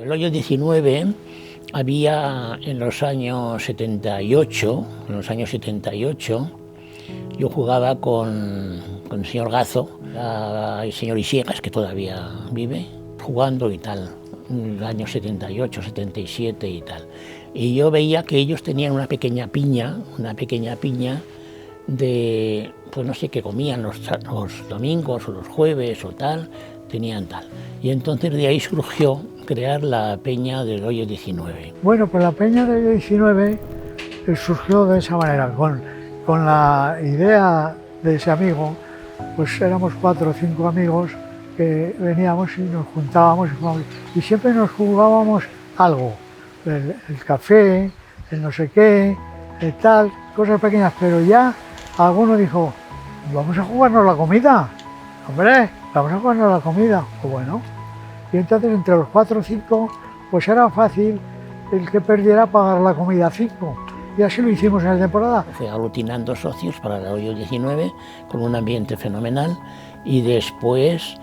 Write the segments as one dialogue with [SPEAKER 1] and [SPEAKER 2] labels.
[SPEAKER 1] El hoyo 19 había en los años 78, yo jugaba con el señor Gazo, el señor Isiegas, que todavía vive, jugando y tal, en el año 78, 77 y tal. Y yo veía que ellos tenían una pequeña piña de, pues no sé, qué comían los domingos o los jueves o tal, tenían tal. Y entonces de ahí surgió crear la peña del hoyo 19.
[SPEAKER 2] Bueno, pues la peña del hoyo 19 surgió de esa manera, con la idea de ese amigo, pues éramos 4 o 5 amigos que veníamos y nos juntábamos y siempre nos jugábamos algo, el café, el no sé qué, el tal, cosas pequeñas, pero ya alguno dijo, vamos a jugarnos la comida, hombre, vamos a jugarnos la comida, pues bueno, y entonces entre los 4 o 5 pues era fácil el que perdiera pagar la comida a 5. Y así lo hicimos en la temporada.
[SPEAKER 1] Fue aglutinando socios para el hoyo 19 con un ambiente fenomenal y después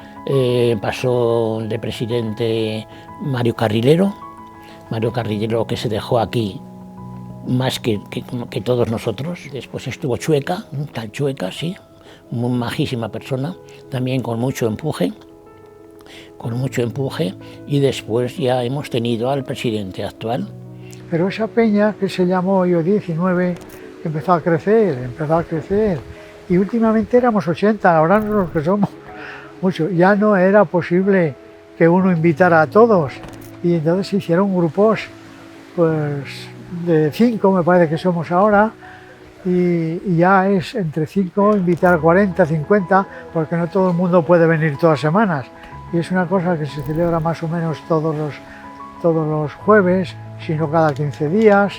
[SPEAKER 1] pasó de presidente Mario Carrilero que se dejó aquí más que todos nosotros. Después estuvo Chueca, tal Chueca, sí, muy majísima persona, también con mucho empuje, y después ya hemos tenido al presidente actual.
[SPEAKER 2] Pero esa peña, que se llamó Hoyo 19, empezó a crecer, y últimamente éramos 80, ahora los que somos muchos. Ya no era posible que uno invitara a todos, y entonces se hicieron grupos, pues de 5 me parece que somos ahora, y ya es entre 5 invitar a 40, 50, porque no todo el mundo puede venir todas semanas, y es una cosa que se celebra más o menos todos los jueves, sino cada 15 días,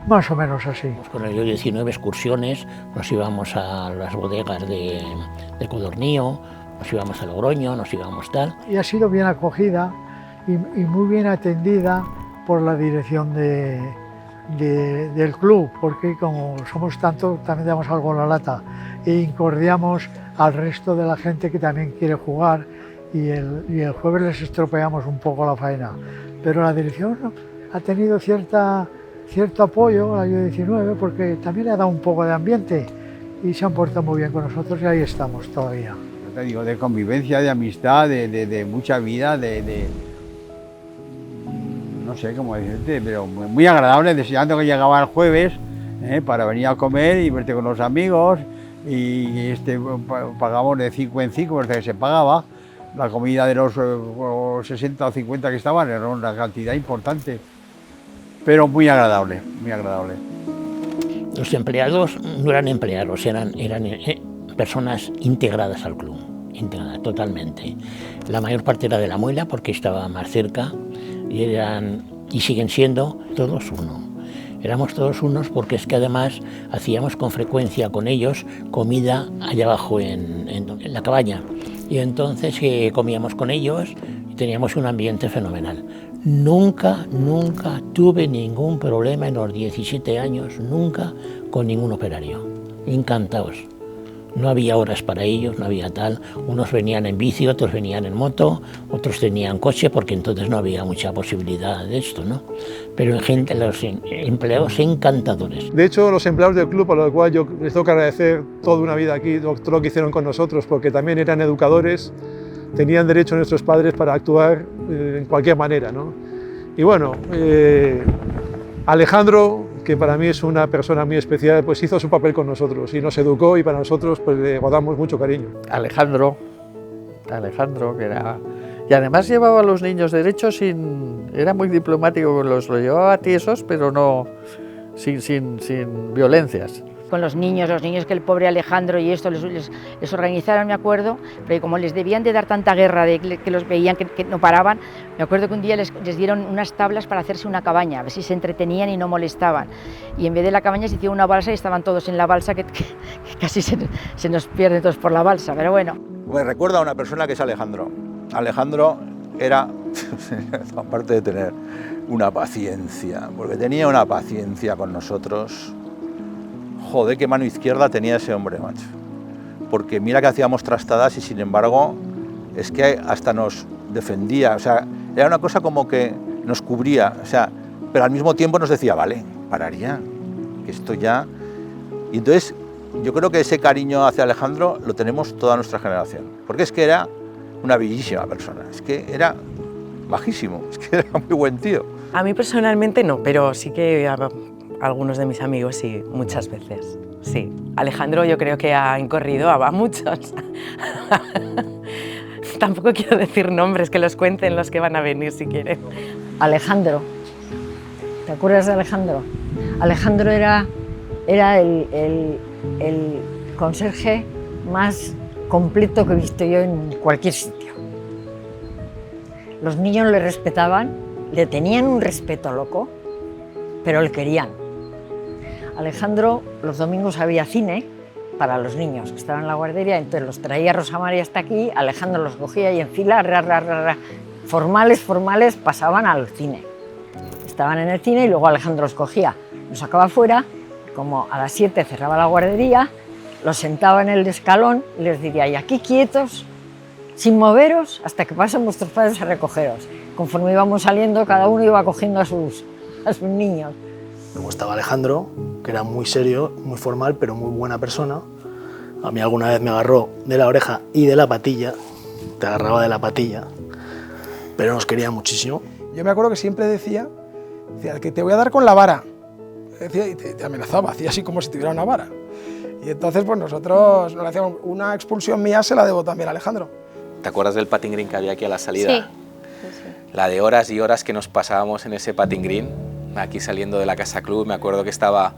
[SPEAKER 2] más o menos así.
[SPEAKER 1] Con el hoyo 19 excursiones, nos íbamos a las bodegas de Codornío, nos íbamos a Logroño, nos íbamos tal.
[SPEAKER 2] Y ha sido bien acogida y muy bien atendida por la dirección del club, porque como somos tantos, también damos algo en la lata e incordiamos al resto de la gente que también quiere jugar, y el jueves les estropeamos un poco la faena. Pero la dirección ha tenido cierto apoyo al hoyo 19 porque también le ha dado un poco de ambiente y se han portado muy bien con nosotros y ahí estamos todavía.
[SPEAKER 3] Te digo, de convivencia, de amistad, de mucha vida, no sé cómo decirte, pero muy agradable, deseando que llegaba el jueves para venir a comer y verte con los amigos, y pagamos de 5 en 5, porque se pagaba. La comida de los 60 o 50 que estaban era una cantidad importante, pero muy agradable, muy agradable.
[SPEAKER 1] Los empleados no eran empleados, eran personas integradas al club, integradas totalmente. La mayor parte era de la Muela porque estaba más cerca y siguen siendo todos uno. Éramos todos unos porque es que además hacíamos con frecuencia con ellos comida allá abajo en la cabaña. Y entonces comíamos con ellos y teníamos un ambiente fenomenal. Nunca tuve ningún problema en los 17 años, nunca con ningún operario. Encantados. No había horas para ellos, no había tal. Unos venían en bici, otros venían en moto, otros tenían coche, porque entonces no había mucha posibilidad de esto, ¿no? Pero en gente, los empleados encantadores.
[SPEAKER 4] De hecho, los empleados del club, a lo cual yo les tengo que agradecer toda una vida aquí, todo lo que hicieron con nosotros, porque también eran educadores, tenían derecho nuestros padres para actuar en cualquier manera, ¿no? Y bueno, Alejandro, que para mí es una persona muy especial, pues hizo su papel con nosotros y nos educó, y para nosotros pues le guardamos mucho cariño.
[SPEAKER 5] Alejandro, que era... Y además llevaba a los niños derechos era muy diplomático, lo llevaba tiesos, pero no sin violencias.
[SPEAKER 6] Con los niños que el pobre Alejandro y esto les organizaron, me acuerdo, pero como les debían de dar tanta guerra, de que los veían que no paraban, me acuerdo que un día les dieron unas tablas para hacerse una cabaña, a ver si se entretenían y no molestaban. Y en vez de la cabaña se hicieron una balsa y estaban todos en la balsa, que casi se nos pierden todos por la balsa, pero bueno.
[SPEAKER 7] Me recuerda a una persona que es Alejandro. Alejandro era, aparte de tener una paciencia, porque tenía una paciencia con nosotros. Joder, qué mano izquierda tenía ese hombre, macho. Porque mira que hacíamos trastadas y sin embargo es que hasta nos defendía. O sea, era una cosa como que nos cubría, o sea, pero al mismo tiempo nos decía, vale, pararía, que esto ya... Y entonces yo creo que ese cariño hacia Alejandro lo tenemos toda nuestra generación, porque es que era una bellísima persona, es que era bajísimo, es que era muy buen tío.
[SPEAKER 8] A mí personalmente no, pero sí que a algunos de mis amigos sí, muchas veces, sí. Alejandro yo creo que ha incorrido a muchos. Tampoco quiero decir nombres, que los cuenten los que van a venir si quieren.
[SPEAKER 6] Alejandro, ¿te acuerdas de Alejandro? Alejandro era el conserje más completo que he visto yo en cualquier sitio. Los niños le respetaban, le tenían un respeto loco, pero le querían. Alejandro, los domingos había cine para los niños que estaban en la guardería, entonces los traía Rosa María hasta aquí, Alejandro los cogía y en fila, formales, pasaban al cine. Estaban en el cine y luego Alejandro los cogía, los sacaba fuera, como a las 7 cerraba la guardería, los sentaba en el escalón y les diría, y aquí quietos, sin moveros, hasta que pasen vuestros padres a recogeros. Conforme íbamos saliendo, cada uno iba cogiendo a sus niños.
[SPEAKER 9] Luego estaba Alejandro, que era muy serio, muy formal, pero muy buena persona. A mí alguna vez me agarró de la oreja y de la patilla, te agarraba de la patilla, pero nos quería muchísimo.
[SPEAKER 10] Yo me acuerdo que siempre decía que te voy a dar con la vara. Decía, y te amenazaba, hacía así como si tuviera una vara. Y entonces pues nosotros nos hacíamos una expulsión mía, se la debo también a Alejandro.
[SPEAKER 11] ¿Te acuerdas del patín green que había aquí a la salida?
[SPEAKER 12] Sí.
[SPEAKER 11] La de horas y horas que nos pasábamos en ese patín green, aquí saliendo de la Casa Club. Me acuerdo que estaba,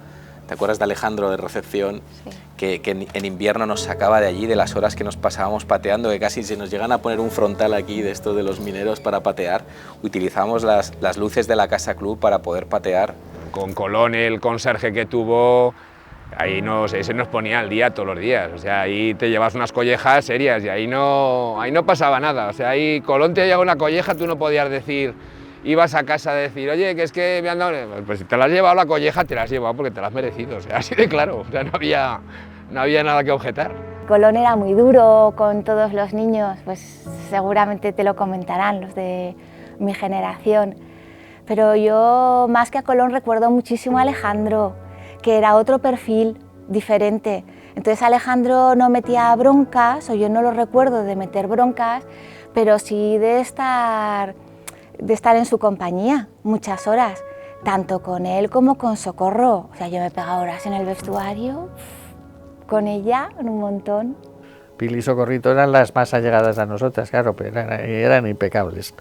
[SPEAKER 11] ¿te acuerdas de Alejandro de recepción?
[SPEAKER 12] Sí.
[SPEAKER 11] Que en invierno nos sacaba de allí, de las horas que nos pasábamos pateando, que casi se nos llegan a poner un frontal aquí de estos de los mineros para patear. Utilizábamos las luces de la Casa Club para poder patear.
[SPEAKER 13] Con Colón, el conserje que tuvo, ahí ese nos ponía al día todos los días. O sea, ahí te llevas unas collejas serias y ahí no pasaba nada. O sea, ahí Colón te llevaba una colleja, tú no podías decir, ibas a casa a decir, oye, que es que me han dado... Pues si te la has llevado la colleja, te la has llevado porque te la has merecido. O sea, así de claro. O sea, no había nada que objetar.
[SPEAKER 12] Colón era muy duro con todos los niños, pues seguramente te lo comentarán los de mi generación. Pero yo, más que a Colón, recuerdo muchísimo a Alejandro, que era otro perfil diferente. Entonces Alejandro no metía broncas, o yo no lo recuerdo de meter broncas, pero sí de estar en su compañía muchas horas, tanto con él como con Socorro. O sea, yo me he pegado horas en el vestuario con ella, un montón.
[SPEAKER 5] Pili y Socorrito eran las más allegadas a nosotras, claro, pero eran impecables.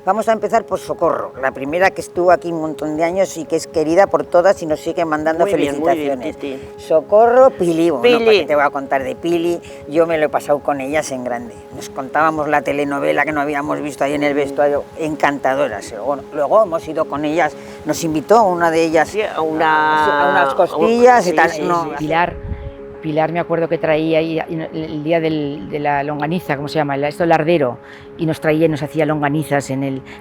[SPEAKER 14] Vamos a empezar por Socorro, la primera que estuvo aquí un montón de años y que es querida por todas y nos sigue mandando felicitaciones.
[SPEAKER 15] Muy bien,
[SPEAKER 14] Socorro, Pili, bueno, ¿para qué te voy a contar de Pili? Yo me lo he pasado con ellas en grande. Nos contábamos la telenovela que no habíamos visto ahí en el vestuario, encantadoras. Luego hemos ido con ellas, nos invitó una de ellas a unas costillas y tal. No.
[SPEAKER 6] Pilar me acuerdo que traía ahí el día de la longaniza, ¿cómo se llama? Esto lardero, y nos traía y nos hacía longanizas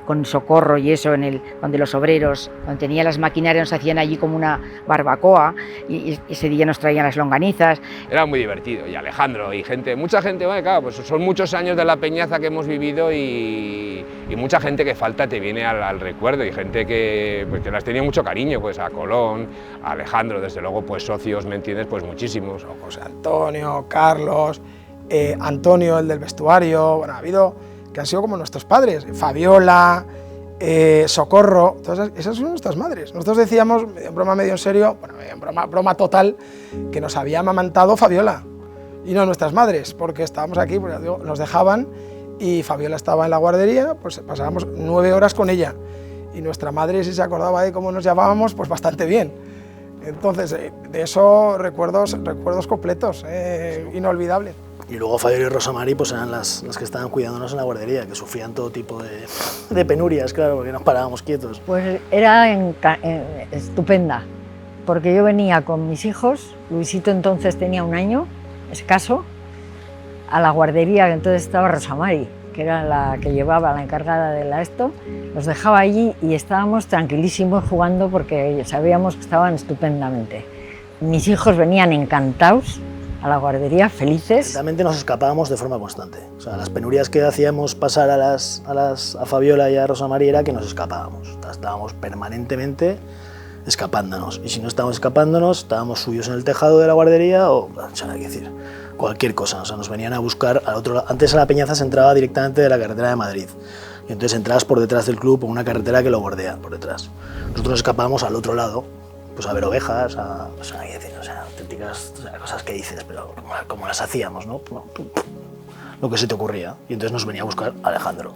[SPEAKER 6] con Socorro y eso, donde los obreros, donde tenía las maquinarias, nos hacían allí como una barbacoa y ese día nos traían las longanizas.
[SPEAKER 13] Era muy divertido, y Alejandro y mucha gente, bueno, claro, pues son muchos años de la peñaza que hemos vivido y mucha gente que falta te viene al recuerdo, y gente que las tenía mucho cariño, pues a Colón, a Alejandro, desde luego, pues socios, ¿me entiendes? Pues muchísimos.
[SPEAKER 10] José Antonio, Carlos, Antonio, el del vestuario, bueno, ha habido que han sido como nuestros padres, Fabiola, Socorro, todas esas son nuestras madres. Nosotros decíamos, medio en broma, medio en serio, bueno, en broma total, que nos había amamantado Fabiola, y no nuestras madres, porque estábamos aquí, pues, nos dejaban, y Fabiola estaba en la guardería, pues pasábamos 9 horas con ella, y nuestra madre, si se acordaba de cómo nos llamábamos, pues bastante bien. Entonces, de eso recuerdos completos, inolvidables.
[SPEAKER 9] Y luego Fabiola y Rosa María pues eran las que estaban cuidándonos en la guardería, que sufrían todo tipo de penurias, claro, porque nos parábamos quietos.
[SPEAKER 6] Pues era estupenda, porque yo venía con mis hijos, Luisito entonces tenía 1 año, escaso, a la guardería, que entonces estaba Rosa María, que era la que llevaba, la encargada de esto, los dejaba allí y estábamos tranquilísimos jugando porque sabíamos que estaban estupendamente. Mis hijos venían encantados
[SPEAKER 14] a la guardería felices.
[SPEAKER 9] Realmente nos escapábamos de forma constante. O sea, las penurias que hacíamos pasar a Fabiola y a Rosa María era que nos escapábamos. Estábamos permanentemente escapándonos. Y si no estábamos escapándonos, estábamos subidos en el tejado de la guardería o sea, hay que decir, cualquier cosa. O sea, nos venían a buscar al otro lado. Antes a la Peñaza se entraba directamente de la carretera de Madrid. Y entonces entrabas por detrás del club por una carretera que lo bordea por detrás. Nosotros nos escapábamos al otro lado, pues a ver ovejas, o sea, hay que decir, o sea, auténticas cosas que dices, pero como las hacíamos, ¿no? Lo que se te ocurría. Y entonces nos venía a buscar Alejandro.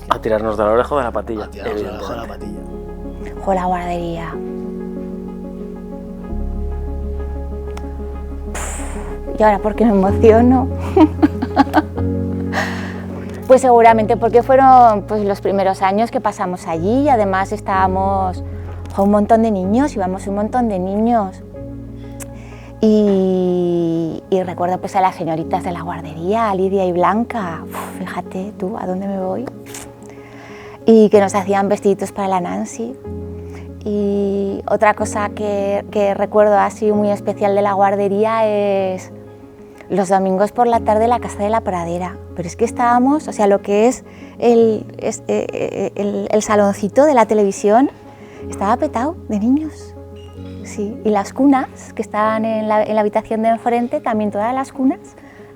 [SPEAKER 15] A tirarnos de la oreja o de la patilla.
[SPEAKER 9] A tirarnos de la oreja o de la patilla.
[SPEAKER 12] O la guardería. Y ahora, ¿por qué me emociono? Pues seguramente porque fueron pues, los primeros años que pasamos allí y además estábamos con un montón de niños, íbamos un montón de niños. Y recuerdo pues, a las señoritas de la guardería, a Lidia y Blanca, fíjate tú a dónde me voy, y que nos hacían vestiditos para la Nancy. Y otra cosa que recuerdo así muy especial de la guardería es los domingos por la tarde la Casa de la Pradera, pero es que estábamos, o sea, lo que es el saloncito de la televisión estaba petado de niños, sí, y las cunas que estaban en la habitación de enfrente, también todas las cunas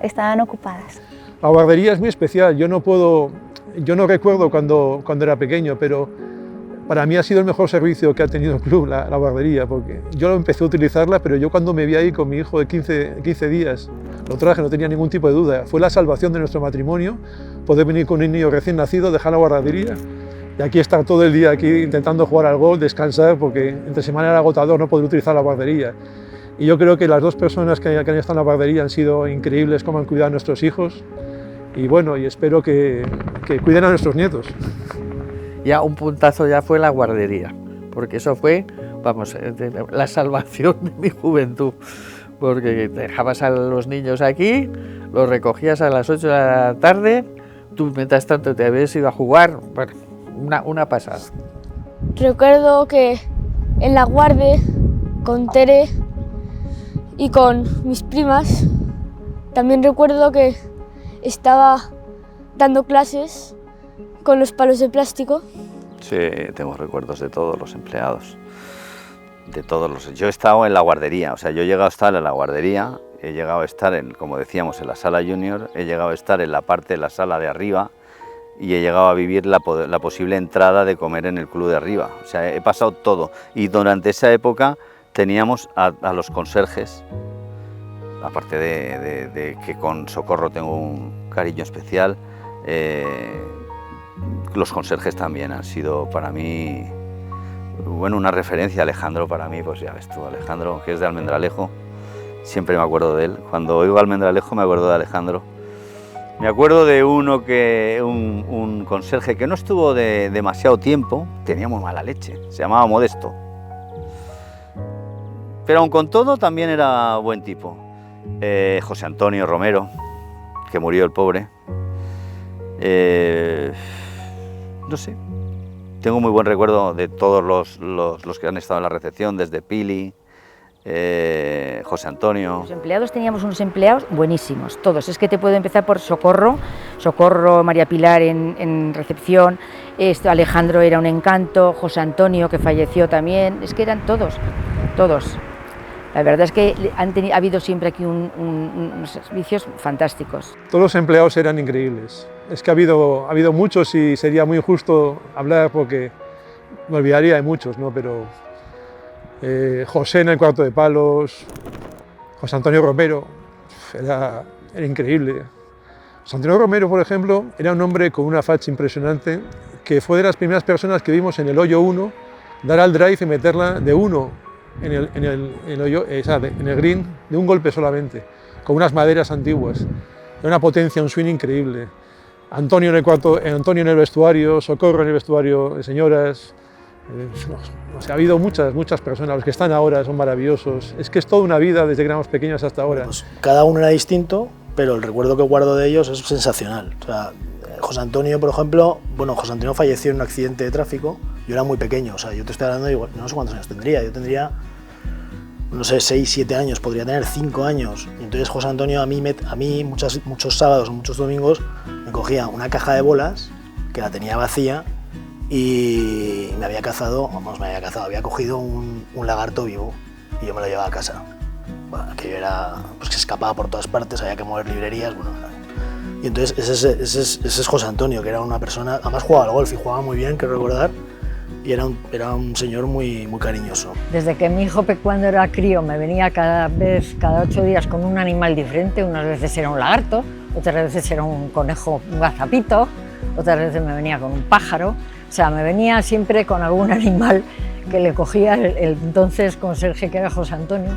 [SPEAKER 12] estaban ocupadas.
[SPEAKER 4] La guardería es muy especial, yo no recuerdo cuando era pequeño, pero para mí ha sido el mejor servicio que ha tenido el club, la guardería, porque yo empecé a utilizarla, pero yo cuando me vi ahí con mi hijo de 15 días, lo traje, no tenía ningún tipo de duda. Fue la salvación de nuestro matrimonio, poder venir con un niño recién nacido, dejar la guardería y aquí estar todo el día aquí intentando jugar al golf, descansar, porque entre semana era agotador no poder utilizar la guardería. Y yo creo que las dos personas que han estado en la guardería han sido increíbles, cómo han cuidado a nuestros hijos, y bueno, y espero que cuiden a nuestros nietos.
[SPEAKER 5] Ya un puntazo ya fue la guardería, porque eso fue, vamos, la salvación de mi juventud, porque dejabas a los niños aquí, los recogías a las 8 de la tarde, tú mientras tanto te habías ido a jugar, bueno, una pasada.
[SPEAKER 16] Recuerdo que en la guardia, con Tere y con mis primas, también recuerdo que estaba dando clases con los palos de plástico.
[SPEAKER 17] Sí, tengo recuerdos de todos los empleados, de todos los. Yo he estado en la guardería, o sea, yo he llegado a estar en la guardería, he llegado a estar como decíamos, en la sala junior, he llegado a estar en la parte de la sala de arriba y he llegado a vivir la posible entrada de comer en el club de arriba. O sea, he pasado todo y durante esa época teníamos a los conserjes, aparte de que con Socorro tengo un cariño especial. Los conserjes también han sido para mí, bueno, una referencia. Alejandro para mí, pues ya ves tú, Alejandro, que es de Almendralejo, siempre me acuerdo de él. Cuando oigo Almendralejo me acuerdo de Alejandro. Me acuerdo de un conserje que no estuvo demasiado tiempo, tenía muy mala leche, se llamaba Modesto. Pero aun con todo también era buen tipo. José Antonio Romero, que murió el pobre. No sé, tengo muy buen recuerdo de todos los que han estado en la recepción, desde Pili, José Antonio.
[SPEAKER 6] Los empleados, teníamos unos empleados buenísimos, todos. Es que te puedo empezar por Socorro, María Pilar en recepción, Alejandro era un encanto, José Antonio, que falleció también, es que eran todos. La verdad es que ha habido siempre aquí unos servicios fantásticos.
[SPEAKER 4] Todos los empleados eran increíbles. Es que ha habido muchos y sería muy injusto hablar porque me olvidaría de muchos, ¿no? Pero José en el cuarto de palos, José Antonio Romero, era increíble. José Antonio Romero, por ejemplo, era un hombre con una facha impresionante, que fue de las primeras personas que vimos en el hoyo 1 dar al drive y meterla de uno en el green de un golpe solamente, con unas maderas antiguas. Era una potencia, un swing increíble. Antonio en el vestuario, Socorro en el vestuario de señoras. O sea, ha habido muchas personas, los que están ahora son maravillosos. Es que es toda una vida desde que éramos pequeños hasta ahora.
[SPEAKER 9] Pues cada uno era distinto, pero el recuerdo que guardo de ellos es sensacional. O sea, José Antonio, por ejemplo, José Antonio falleció en un accidente de tráfico. Yo era muy pequeño, o sea, yo te estoy hablando, igual, no sé cuántos años tendría, yo tendría no sé, 6, 7 años, podría tener 5 años. Y entonces José Antonio a mí muchos sábados o muchos domingos me cogía una caja de bolas, que la tenía vacía, y había cogido un lagarto vivo y yo me lo llevaba a casa. Bueno, aquello era, pues que se escapaba por todas partes, había que mover librerías, bueno. Y entonces ese es José Antonio, que era una persona, además jugaba al golf y jugaba muy bien, quiero recordar, y era un señor muy cariñoso.
[SPEAKER 18] Desde que mi hijo cuando era crío me venía cada 8 días con un animal diferente, unas veces era un lagarto, otras veces era un conejo, un gazapito, otras veces me venía con un pájaro, o sea, me venía siempre con algún animal que le cogía el entonces conserje, que era José Antonio,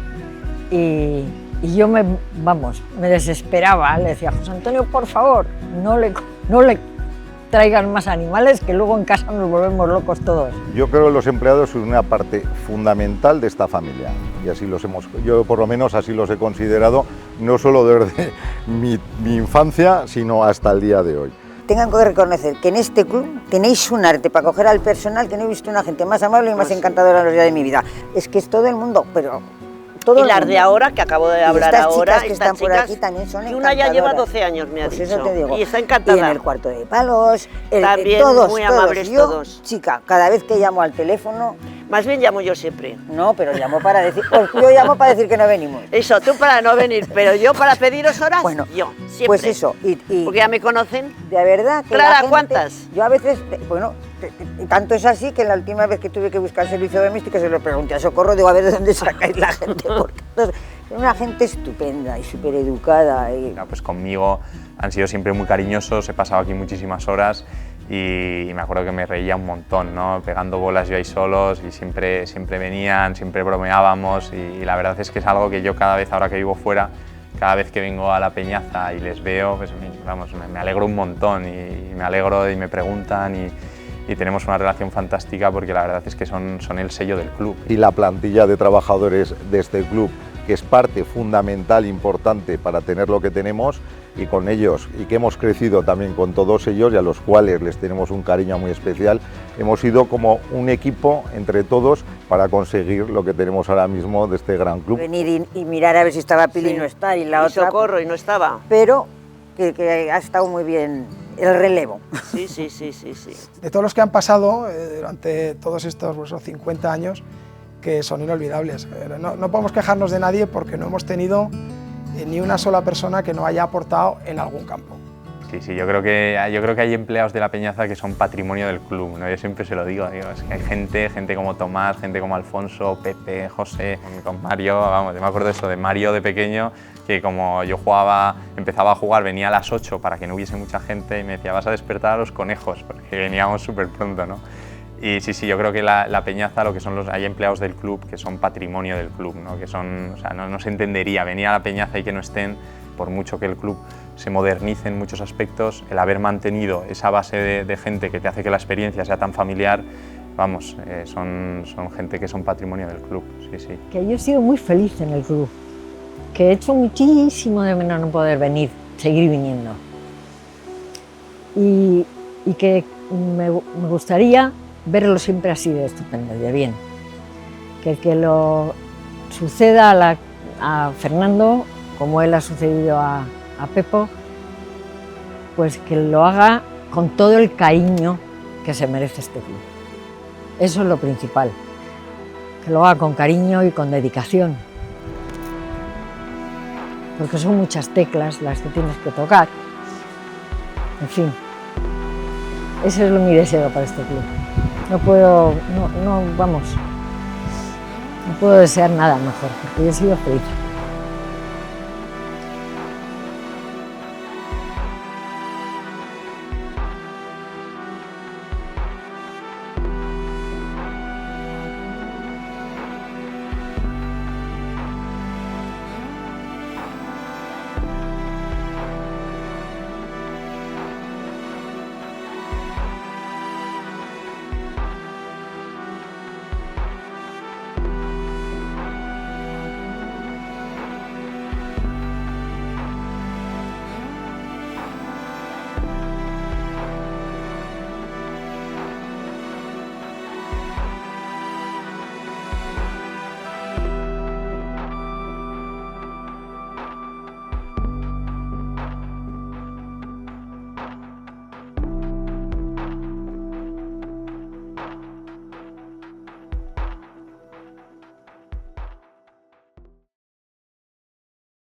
[SPEAKER 18] y yo me desesperaba, le decía, José Antonio, por favor, no le traigan más animales, que luego en casa nos volvemos locos todos.
[SPEAKER 19] Yo creo que los empleados son una parte fundamental de esta familia, y así yo por lo menos así los he considerado, no solo desde mi infancia, sino hasta el día de hoy.
[SPEAKER 14] Tengan que reconocer que en este club tenéis un arte para coger al personal que no he visto una gente más amable y más encantadora en los días de mi vida. Es que es todo el mundo, pero todo
[SPEAKER 20] y las de ahora, que acabo de hablar ahora,
[SPEAKER 14] que están por aquí también son encantadoras.
[SPEAKER 20] Una ya lleva 12 años, me ha dicho,
[SPEAKER 14] eso te digo.
[SPEAKER 20] Y está encantada.
[SPEAKER 14] Y en el cuarto de palos,
[SPEAKER 20] también
[SPEAKER 14] todos,
[SPEAKER 20] muy amables todos.
[SPEAKER 14] Chica, cada vez que llamo al teléfono...
[SPEAKER 20] Más bien llamo yo siempre.
[SPEAKER 14] No, pero llamo para decir... yo llamo para decir que no venimos.
[SPEAKER 20] Eso, tú para no venir, pero yo para pediros horas,
[SPEAKER 14] bueno,
[SPEAKER 20] yo, siempre.
[SPEAKER 14] Pues eso.
[SPEAKER 20] Porque ya me conocen.
[SPEAKER 14] De verdad que
[SPEAKER 20] Clara,
[SPEAKER 14] la gente,
[SPEAKER 20] ¿cuántas?
[SPEAKER 14] Yo a veces, tanto es así que la última vez que tuve que buscar servicio doméstico se lo pregunté a Socorro, digo, a ver de dónde sacáis la gente, porque es una gente estupenda y súper educada.
[SPEAKER 21] Pues conmigo han sido siempre muy cariñosos, he pasado aquí muchísimas horas y me acuerdo que me reía un montón, ¿no? Pegando bolas yo ahí solos y siempre venían, siempre bromeábamos y la verdad es que es algo que yo cada vez, ahora que vivo fuera, cada vez que vengo a la Peñaza y les veo, pues me alegro un montón y me alegro y me preguntan y tenemos una relación fantástica porque la verdad es que son el sello del club.
[SPEAKER 19] Y la plantilla de trabajadores de este club, que es parte fundamental, importante para tener lo que tenemos, y con ellos, y que hemos crecido también con todos ellos y a los cuales les tenemos un cariño muy especial, hemos sido como un equipo entre todos para conseguir lo que tenemos ahora mismo de este gran club.
[SPEAKER 14] Venir y mirar a ver si estaba Pili, no está, y la otra...
[SPEAKER 20] Socorro, y no estaba.
[SPEAKER 14] Pero que ha estado muy bien el relevo.
[SPEAKER 20] Sí.
[SPEAKER 10] De todos los que han pasado durante todos estos 50 años, que son inolvidables. No podemos quejarnos de nadie porque no hemos tenido ni una sola persona que no haya aportado en algún campo.
[SPEAKER 21] Sí, yo creo que hay empleados de la Peñaza que son patrimonio del club, ¿no? Yo siempre se lo digo, es que hay gente como Tomás, gente como Alfonso, Pepe, José, con Mario, yo me acuerdo de eso, de Mario de pequeño, que como yo empezaba a jugar, venía a las 8 para que no hubiese mucha gente y me decía, vas a despertar a los conejos, porque veníamos súper pronto, ¿no? Y sí, yo creo que la Peñaza, lo que son hay empleados del club que son patrimonio del club, ¿no? Que son, o sea, no se entendería venir a la Peñaza y que no estén, por mucho que el club se modernice en muchos aspectos, el haber mantenido esa base de gente que te hace que la experiencia sea tan familiar, son gente que son patrimonio del club, sí.
[SPEAKER 18] Que yo he sido muy feliz en el club, que he hecho muchísimo de menos no poder venir, seguir viniendo. Y que me gustaría verlo siempre así de estupendo, de bien. Que lo suceda a Fernando, como él ha sucedido a Pepo, pues que lo haga con todo el cariño que se merece este club. Eso es lo principal, que lo haga con cariño y con dedicación. Porque son muchas teclas las que tienes que tocar. En fin, ese es mi deseo para este club. No puedo desear nada mejor, porque yo he sido feliz.